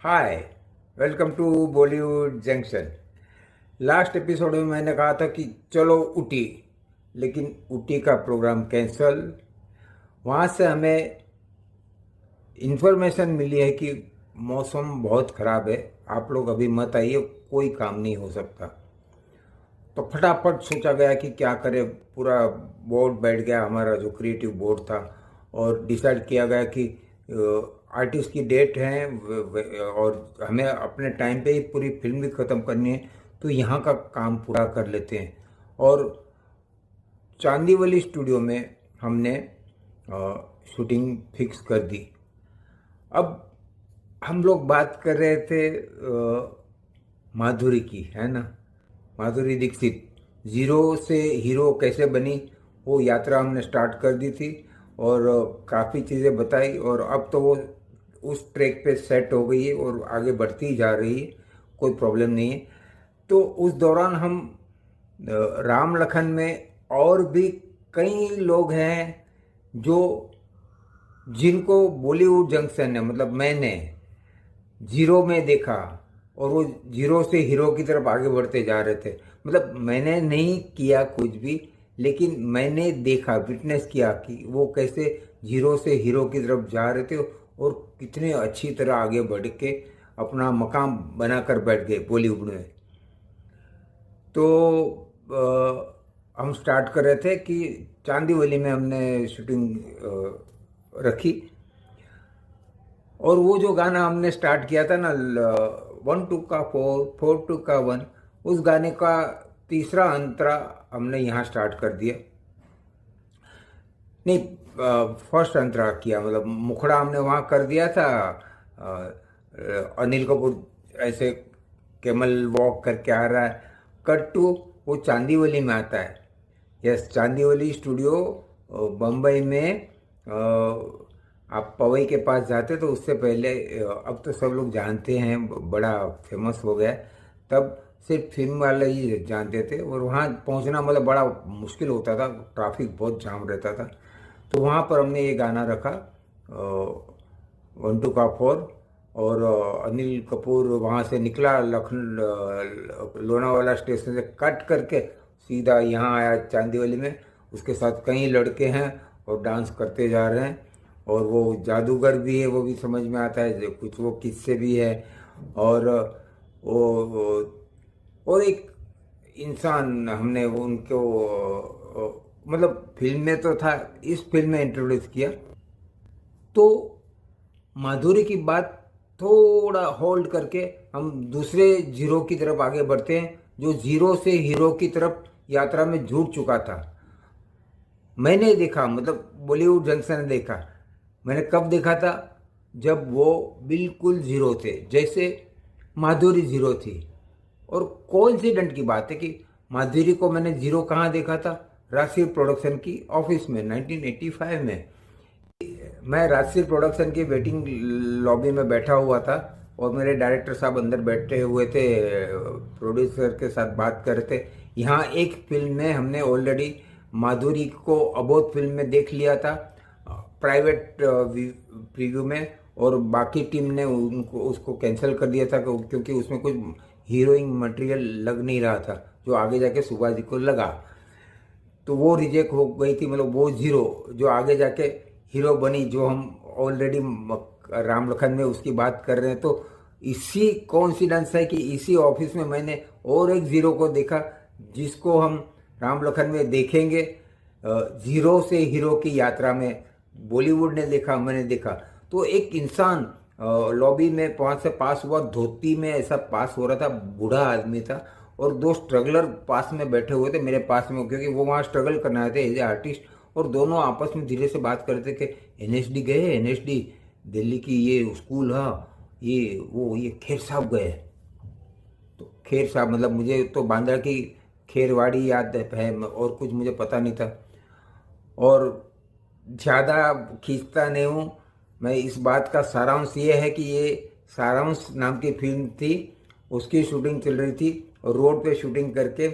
Hi, welcome to Bollywood junction. Last episode में मैंने कहा था कि चलो ऊटी, लेकिन ऊटी का प्रोग्राम कैंसल। वहाँ से हमें इन्फॉर्मेशन मिली है कि मौसम बहुत ख़राब है, आप लोग अभी मत आइए, कोई काम नहीं हो सकता। तो फटाफट सोचा गया कि क्या करें। पूरा बोर्ड बैठ गया, हमारा जो क्रिएटिव बोर्ड था, और डिसाइड किया गया कि आर्टिस्ट की डेट है और हमें अपने टाइम पे ही पूरी फिल्म भी ख़त्म करनी है, तो यहाँ का काम पूरा कर लेते हैं। और चांदीवली स्टूडियो में हमने शूटिंग फिक्स कर दी। अब हम लोग बात कर रहे थे माधुरी की, है ना। माधुरी दीक्षित ज़ीरो से हीरो कैसे बनी, वो यात्रा हमने स्टार्ट कर दी थी और काफ़ी चीज़ें बताई, और अब तो वो उस ट्रैक पे सेट हो गई है और आगे बढ़ती ही जा रही है, कोई प्रॉब्लम नहीं है। तो उस दौरान हम राम लखन में और भी कई लोग हैं जो जिनको बॉलीवुड जंक्शन ने, मतलब मैंने जीरो में देखा, और वो जीरो से हीरो की तरफ आगे बढ़ते जा रहे थे। मतलब मैंने नहीं किया कुछ भी, लेकिन मैंने देखा, विटनेस किया कि वो कैसे जीरो से हीरो की तरफ जा रहे थे और कितने अच्छी तरह आगे बढ़ के अपना मकाम बनाकर बैठ गए बॉलीवुड में। तो हम स्टार्ट कर रहे थे कि चांदीवली में हमने शूटिंग रखी, और वो जो गाना हमने स्टार्ट किया था ना, 1 2 का 4 4 2 का 1, उस गाने का तीसरा अंतरा हमने यहाँ स्टार्ट कर दिया। नहीं, फर्स्ट अंतरा किया, मतलब मुखड़ा हमने वहाँ कर दिया था। अनिल कपूर ऐसे कैमल वॉक करके आ रहा है, कट टू वो चांदीवली में आता है। यस, चांदीवली स्टूडियो बम्बई में। आप पवई के पास जाते तो उससे पहले, अब तो सब लोग जानते हैं, बड़ा फेमस हो गया है। तब सिर्फ फिल्म वाले ही जानते थे, और वहाँ पहुँचना मतलब बड़ा मुश्किल होता था, ट्रैफिक बहुत जाम रहता था। तो वहाँ पर हमने ये गाना रखा, 1 2 का 4। और अनिल कपूर वहाँ से निकला, लोनावाला स्टेशन से कट करके सीधा यहाँ आया चांदीवली में। उसके साथ कई लड़के हैं और डांस करते जा रहे हैं, और वो जादूगर भी है, वो भी समझ में आता है, जो कुछ वो किस्से भी है। और और एक इंसान हमने उनको मतलब फिल्म में तो था, इस फिल्म में इंट्रोड्यूस किया। तो माधुरी की बात थोड़ा होल्ड करके हम दूसरे जीरो की तरफ आगे बढ़ते हैं, जो जीरो से हीरो की तरफ यात्रा में जुट चुका था। मैंने देखा, मतलब बॉलीवुड जंक्शन ने देखा। मैंने कब देखा था? जब वो बिल्कुल ज़ीरो थे, जैसे माधुरी ज़ीरो थी। और कोइंसिडेंट की बात है कि माधुरी को मैंने ज़ीरो कहाँ देखा था? राजश्री प्रोडक्शन की ऑफिस में 1985 में। मैं राजश्री प्रोडक्शन की वेटिंग लॉबी में बैठा हुआ था, और मेरे डायरेक्टर साहब अंदर बैठे हुए थे, प्रोड्यूसर के साथ बात कर रहे थे। यहाँ एक फिल्म में हमने ऑलरेडी माधुरी को अबोध फिल्म में देख लिया था, प्राइवेट प्रीव्यू में, और बाकी टीम ने उनको उसको कैंसिल कर दिया था क्योंकि उसमें कुछ हीरोइन मटेरियल लग नहीं रहा था, जो आगे जाके सुभाष जी को लगा। तो वो रिजेक्ट हो गई थी, मतलब वो जीरो जो आगे जाके हीरो बनी, जो हम ऑलरेडी राम लखन में उसकी बात कर रहे हैं। तो इसी कोइंसिडेंस है कि इसी ऑफिस में मैंने और एक जीरो को देखा, जिसको हम राम लखन में देखेंगे। जीरो से हीरो की यात्रा में बॉलीवुड ने देखा, मैंने देखा। तो एक इंसान लॉबी में वहाँ से पास हुआ, धोती में ऐसा पास हो रहा था, बूढ़ा आदमी था, और दो स्ट्रगलर पास में बैठे हुए थे मेरे पास में, क्योंकि वो वहाँ स्ट्रगल करना थे एज ए आर्टिस्ट। और दोनों आपस में धीरे से बात कर रहे थे कि एनएसडी गए, एनएसडी दिल्ली की ये स्कूल है, ये खेर साहब गए। तो खेर साहब मतलब मुझे तो बांद्रा की खेरवाड़ी याद है, और कुछ मुझे पता नहीं था। और ज़्यादा खींचता नहीं हूँ मैं, इस बात का सारांश ये है कि ये सारांश नाम की फिल्म थी, उसकी शूटिंग चल रही थी, और रोड पे शूटिंग करके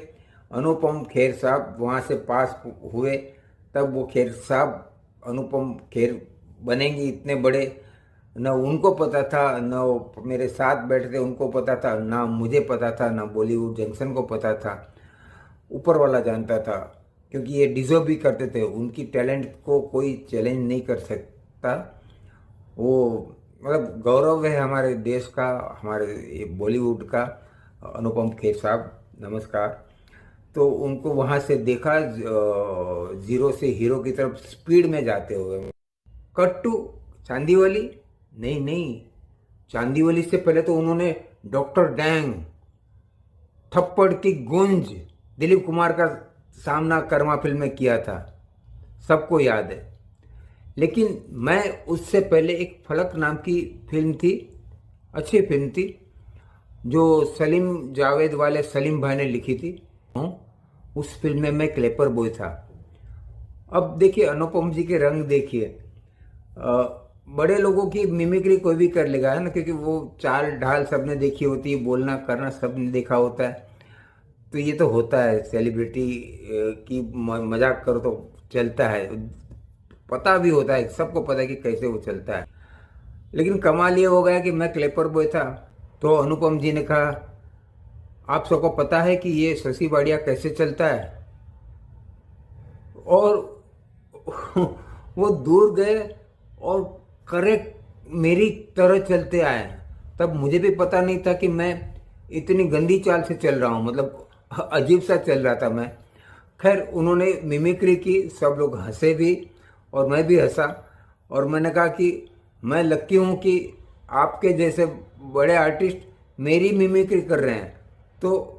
अनुपम खेर साहब वहाँ से पास हुए। तब वो खेर साहब अनुपम खेर बनेंगे इतने बड़े, न उनको पता था, न वो मेरे साथ बैठे थे उनको पता था, ना मुझे पता था, ना बॉलीवुड जंक्शन को पता था। ऊपर वाला जानता था, क्योंकि ये डिजर्व भी करते थे। उनकी टैलेंट को कोई चैलेंज नहीं कर सकता। वो मतलब गौरव है हमारे देश का, हमारे ये बॉलीवुड का। अनुपम खेर साहब, नमस्कार। तो उनको वहाँ से देखा, जीरो से हीरो की तरफ स्पीड में जाते हुए। Cut to Chandivali. नहीं नहीं, चांदीवली से पहले तो उन्होंने डॉक्टर डैंग, थप्पड़ की गूंज, दिलीप कुमार का सामना कर्मा फिल्म में किया था, सबको याद है। लेकिन मैं उससे पहले एक फलक नाम की फिल्म थी, अच्छी फिल्म थी, जो सलीम जावेद वाले सलीम भाई ने लिखी थी। उस फिल्म में मैं क्लेपर बॉय था। अब देखिए अनुपम जी के रंग देखिए। बड़े लोगों की मिमिक्री कोई भी कर लेगा, है ना, क्योंकि वो चाल ढाल सबने देखी होती है, बोलना करना सबने देखा होता है। तो ये तो होता है, सेलिब्रिटी की मजाक करो तो चलता है, पता भी होता है, सबको पता है कि कैसे वो चलता है। लेकिन कमाल ये हो गया कि मैं क्लेपर बॉय था, तो अनुपम जी ने कहा, आप सबको पता है कि ये शशि बाड़िया कैसे चलता है? और वो दूर गए और करेक्ट मेरी तरह चलते आए। तब मुझे भी पता नहीं था कि मैं इतनी गंदी चाल से चल रहा हूँ, मतलब अजीब सा चल रहा था मैं। खैर उन्होंने मिमिक्री की, सब लोग हंसे भी और मैं भी हंसा। और मैंने कहा कि मैं लकी हूँ कि आपके जैसे बड़े आर्टिस्ट मेरी मिमिक्री कर रहे हैं। तो